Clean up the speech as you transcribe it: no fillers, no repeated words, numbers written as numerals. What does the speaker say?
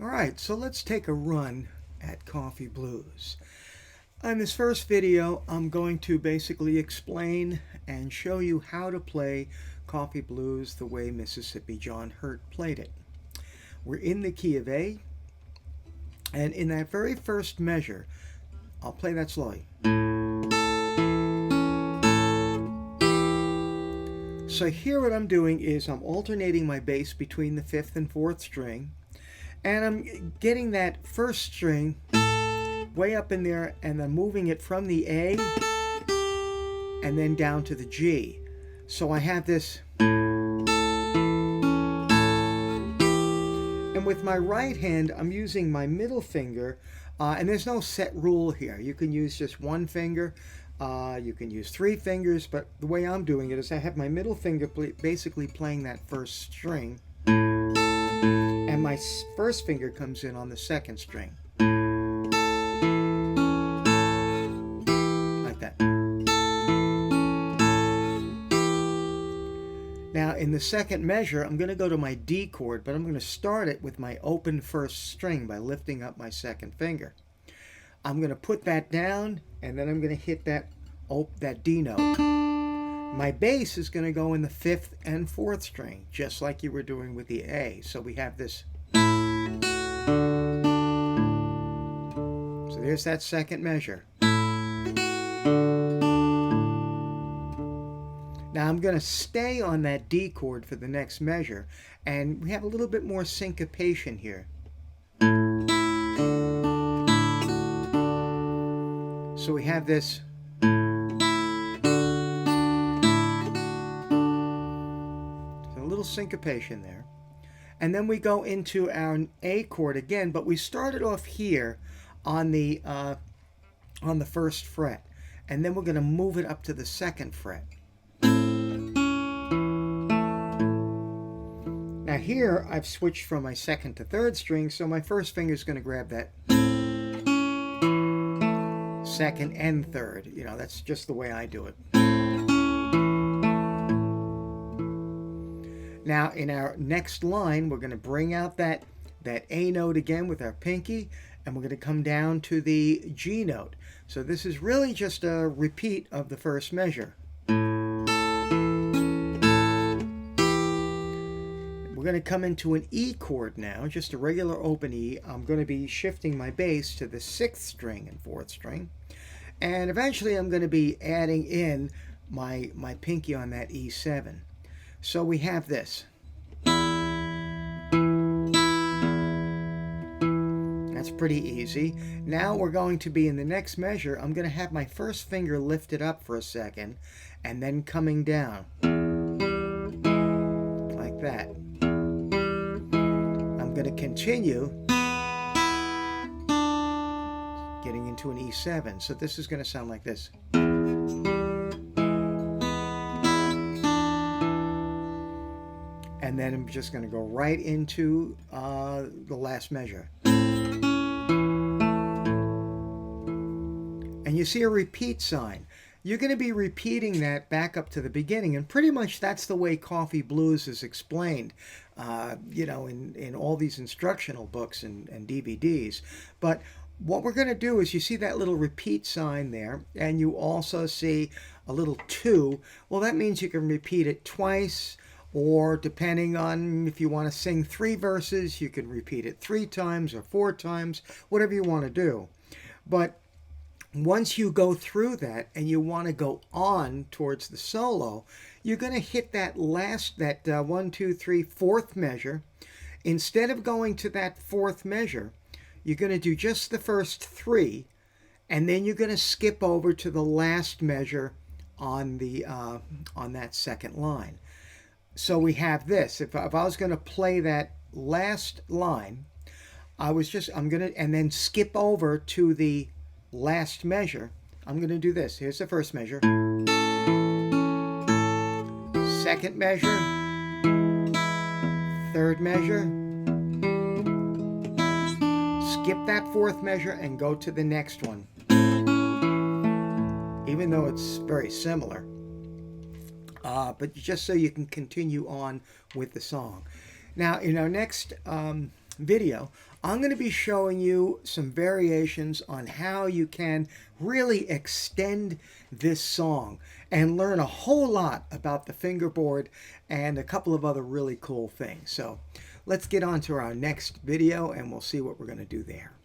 All right, so let's take a run at Coffee Blues. In this first video, I'm going to basically explain and show you how to play Coffee Blues the way Mississippi John Hurt played it. We're in the key of A, and in that very first measure, I'll play that slowly. So here what I'm doing is I'm alternating my bass between the 5th and 4th string, and I'm getting that first string way up in there and then moving it from the A and then down to the G. So I have this, and with my right hand I'm using my middle finger, and there's no set rule here. You can use just one finger, you can use 3 fingers, but the way I'm doing it is I have my middle finger basically playing that first string, and my first finger comes in on the second string. Like that. Now in the second measure, I'm going to go to my D chord, but I'm going to start it with my open first string by lifting up my second finger. I'm going to put that down, and then I'm going to hit that D note. My bass is going to go in the 5th and 4th string, just like you were doing with the A. So we have this. So there's that second measure. Now I'm going to stay on that D chord for the next measure, and we have a little bit more syncopation here. So we have this. Syncopation there, and then we go into our A chord again, but we started off here on the 1st fret, and then we're going to move it up to the 2nd fret. Now here I've switched from my 2nd to 3rd string, so my first finger is going to grab that 2nd and 3rd. You know, that's just the way I do it. Now in our next line, we're going to bring out that A note again with our pinky, and we're going to come down to the G note. So this is really just a repeat of the first measure. We're going to come into an E chord now, just a regular open E. I'm going to be shifting my bass to the 6th string and 4th string, and eventually I'm going to be adding in my pinky on that E7. So we have this. That's pretty easy. Now we're going to be in the next measure. I'm going to have my first finger lifted up for a second and then coming down. Like that. I'm going to continue getting into an E7. So this is going to sound like this. And then I'm just going to go right into the last measure. And you see a repeat sign. You're going to be repeating that back up to the beginning, and pretty much that's the way Coffee Blues is explained, you know, in all these instructional books and DVDs. But what we're going to do is, you see that little repeat sign there, and you also see a little 2. Well, that means you can repeat it twice, or depending on if you want to sing 3 verses, you can repeat it 3 times or 4 times, whatever you want to do. But once you go through that and you want to go on towards the solo, you're going to hit that 1, 2, 3, 4th measure. Instead of going to that 4th measure, you're going to do just the first 3, and then you're going to skip over to the last measure on that second line. So we have this. If I was going to play that last line, I'm going to, and then skip over to the last measure. I'm going to do this. Here's the first measure. Second measure. Third measure. Skip that 4th measure and go to the next one. Even though it's very similar. but just so you can continue on with the song. Now, in our next video, I'm going to be showing you some variations on how you can really extend this song and learn a whole lot about the fingerboard and a couple of other really cool things. So let's get on to our next video and we'll see what we're going to do there.